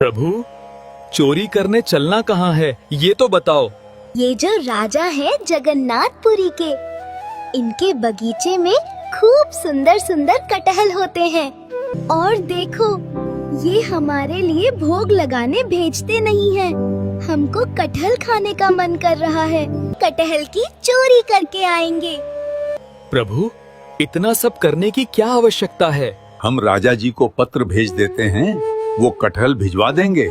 प्रभु, चोरी करने चलना कहाँ है, ये तो बताओ। ये जो राजा है जगन्नाथपुरी के, इनके बगीचे में खूब सुंदर सुंदर कटहल होते हैं। और देखो, ये हमारे लिए भोग लगाने भेजते नहीं हैं। हमको कटहल खाने का मन कर रहा है, कटहल की चोरी करके आएंगे। प्रभु, इतना सब करने की क्या आवश्यकता है? हम राजा जी को पत्र भेज देते हैं, वो कटहल भिजवा देंगे।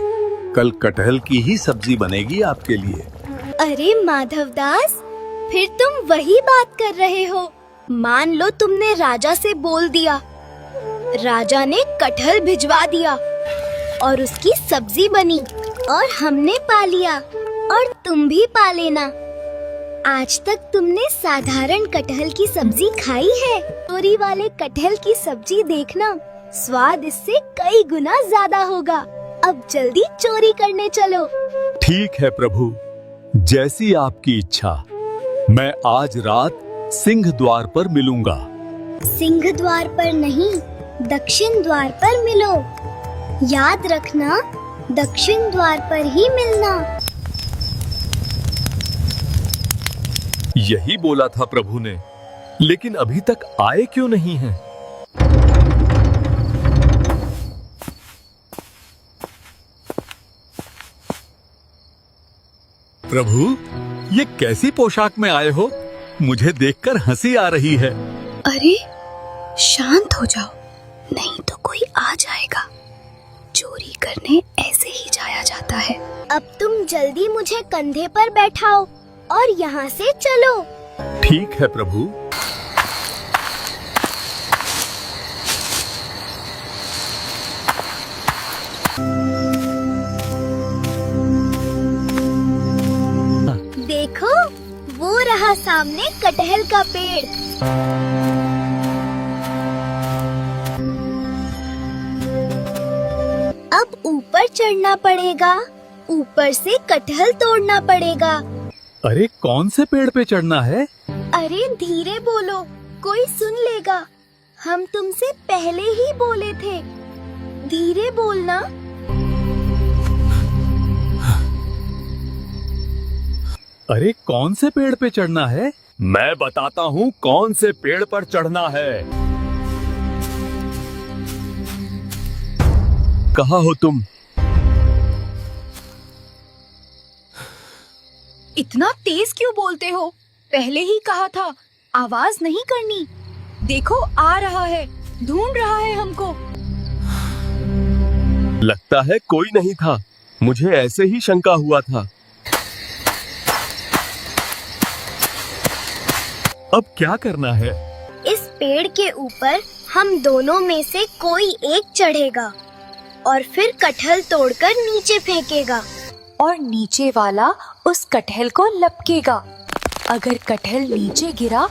कल कटहल की ही सब्जी बनेगी आपके लिए। अरे माधवदास, फिर तुम वही बात कर रहे हो। मान लो तुमने राजा से बोल दिया, राजा ने कटहल भिजवा दिया और उसकी सब्जी बनी और हमने पा लिया और तुम भी पा लेना। आज तक तुमने साधारण कटहल की सब्जी खाई है? चोरी वाले कटहल की सब्जी देखना, स्वाद इससे कई गुना ज्यादा होगा। अब जल्दी चोरी करने चलो। ठीक है प्रभु, जैसी आपकी इच्छा। मैं आज रात सिंह द्वार पर मिलूंगा। सिंह द्वार पर नहीं, दक्षिण द्वार पर मिलो। याद रखना, दक्षिण द्वार पर ही मिलना। यही बोला था प्रभु ने, लेकिन अभी तक आए क्यों नहीं हैं? प्रभु, ये कैसी पोशाक में आए हो? मुझे देखकर हंसी आ रही है। अरे शांत हो जाओ, नहीं तो कोई आ जाएगा। चोरी करने ऐसे ही जाया जाता है। अब तुम जल्दी मुझे कंधे पर बैठाओ और यहाँ से चलो। ठीक है प्रभु। देखो, वो रहा सामने कटहल का पेड़। अब ऊपर चढ़ना पड़ेगा, ऊपर से कटहल तोड़ना पड़ेगा। अरे कौन से पेड़ पे चढ़ना है? अरे धीरे बोलो, कोई सुन लेगा। हम तुमसे पहले ही बोले थे, धीरे बोलना। अरे कौन से पेड़ पे चढ़ना है? मैं बताता हूँ कौन से पेड़ पर चढ़ना है। कहाँ हो तुम? इतना तेज क्यों बोलते हो? पहले ही कहा था आवाज नहीं करनी। देखो आ रहा है, ढूंढ रहा है हमको। लगता है कोई नहीं था, मुझे ऐसे ही शंका हुआ था। अब क्या करना है? इस पेड़ के ऊपर हम दोनों में से कोई एक चढ़ेगा और फिर कटहल तोड़कर नीचे फेंकेगा। और नीचे वाला उस कटहल को लपकेगा। अगर कटहल नीचे गिरा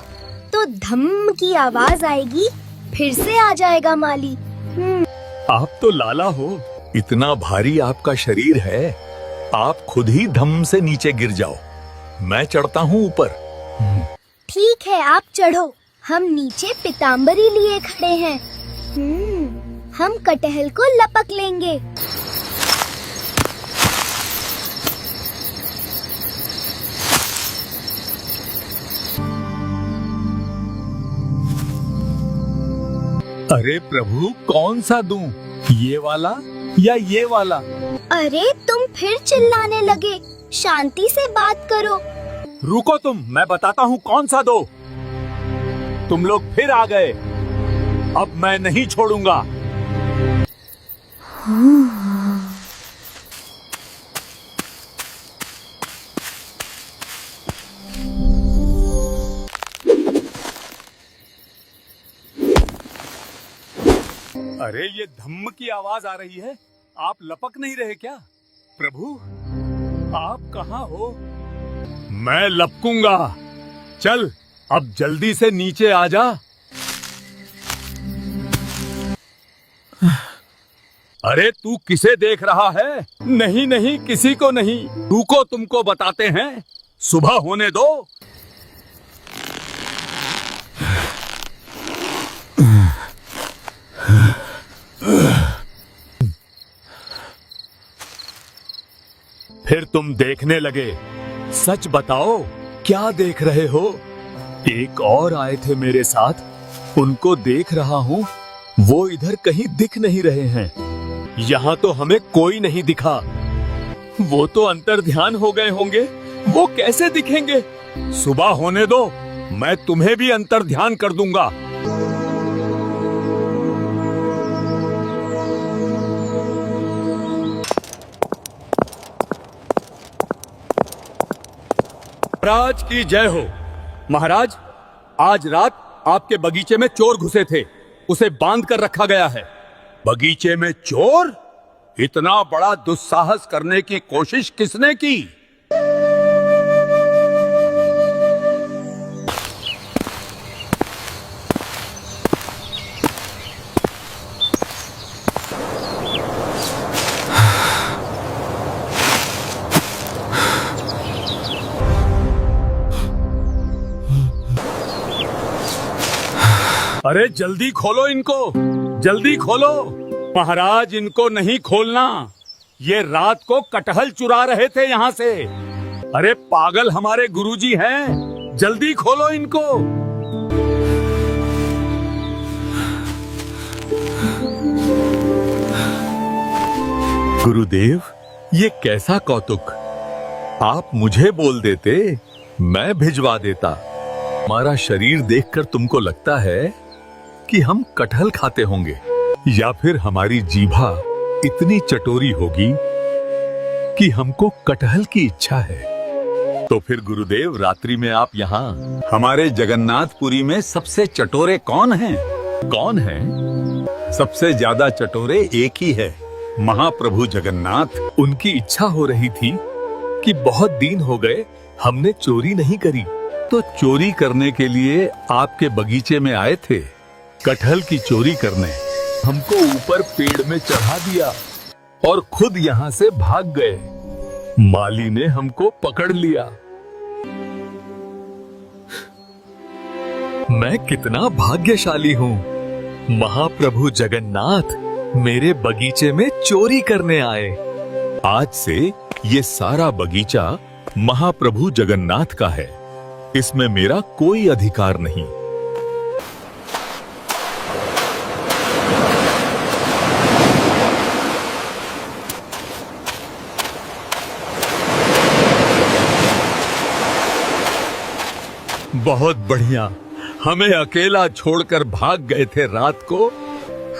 तो धम की आवाज आएगी, फिर से आ जाएगा माली। आप तो लाला हो, इतना भारी आपका शरीर है, आप खुद ही धम से नीचे गिर जाओ। मैं चढ़ता हूँ ऊपर। ठीक है, आप चढ़ो, हम नीचे पीताम्बरी लिए खड़े हैं। हम कटहल को लपक लेंगे। अरे प्रभु, कौन सा दूं? ये वाला या ये वाला? अरे तुम फिर चिल्लाने लगे, शांति से बात करो। रुको तुम, मैं बताता हूँ कौन सा दो। तुम लोग फिर आ गए, अब मैं नहीं छोड़ूंगा। अरे ये धम्म की आवाज आ रही है, आप लपक नहीं रहे क्या? प्रभु, आप कहाँ हो? मैं लपकूंगा। चल, अब जल्दी से नीचे आ जा। अरे तू किसे देख रहा है? नहीं नहीं, किसी को नहीं। रुको, तुमको बताते हैं, सुबह होने दो। फिर तुम देखने लगे। सच बताओ, क्या देख रहे हो? एक और आए थे मेरे साथ, उनको देख रहा हूँ। वो इधर कहीं दिख नहीं रहे हैं। यहाँ तो हमें कोई नहीं दिखा। वो तो अंतर्ध्यान हो गए होंगे। वो कैसे दिखेंगे? सुबह होने दो, मैं तुम्हें भी अंतर्ध्यान कर दूंगा। महाराज की जय हो। महाराज, आज रात आपके बगीचे में चोर घुसे थे। उसे बांध कर रखा गया है। बगीचे में चोर? इतना बड़ा दुस्साहस करने की कोशिश किसने की? अरे जल्दी खोलो इनको, जल्दी खोलो। महाराज, इनको नहीं खोलना। ये रात को कटहल चुरा रहे थे यहाँ से। अरे पागल हमारे गुरुजी हैं, जल्दी खोलो इनको। गुरुदेव, ये कैसा कौतुक। आप मुझे बोल देते, मैं भिजवा देता। हमारा शरीर देखकर तुमको लगता है कि हम कटहल खाते होंगे, या फिर हमारी जीभा इतनी चटोरी होगी कि हमको कटहल की इच्छा है। तो फिर गुरुदेव, रात्रि में आप यहाँ हमारे जगन्नाथपुरी में सबसे चटोरे कौन हैं? कौन हैं? सबसे ज्यादा चटोरे एक ही है, महाप्रभु जगन्नाथ। उनकी इच्छा हो रही थी कि बहुत दिन हो गए हमने चोरी नहीं करी, तो चोरी करने के लिए आपके बगीचे में आए थे, कटहल की चोरी करने। हमको ऊपर पेड़ में चढ़ा दिया और खुद यहाँ से भाग गए। माली ने हमको पकड़ लिया। मैं कितना भाग्यशाली हूँ। महाप्रभु जगन्नाथ मेरे बगीचे में चोरी करने आए। आज से ये सारा बगीचा महाप्रभु जगन्नाथ का है। इसमें मेरा कोई अधिकार नहीं। बहुत बढ़िया, हमें अकेला छोड़कर भाग गए थे रात को।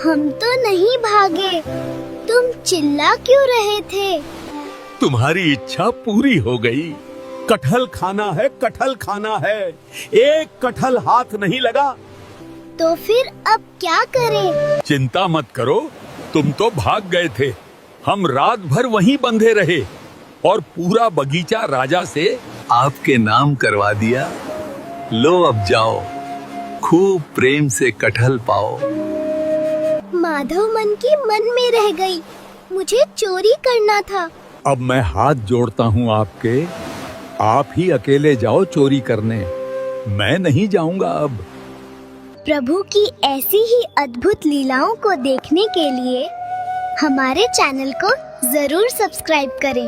हम तो नहीं भागे, तुम चिल्ला क्यों रहे थे? तुम्हारी इच्छा पूरी हो गई। कटहल खाना है, कटहल खाना है। एक कटहल हाथ नहीं लगा। तो फिर अब क्या करें? चिंता मत करो, तुम तो भाग गए थे। हम रात भर वहीं बंधे रहे और पूरा बगीचा राजा से आपके नाम करवा दिया। लो अब जाओ, खूब प्रेम से कटहल पाओ। माधव मन की मन में रह गई, मुझे चोरी करना था। अब मैं हाथ जोड़ता हूँ आपके, आप ही अकेले जाओ चोरी करने, मैं नहीं जाऊंगा अब। प्रभु की ऐसी ही अद्भुत लीलाओं को देखने के लिए हमारे चैनल को जरूर सब्सक्राइब करें।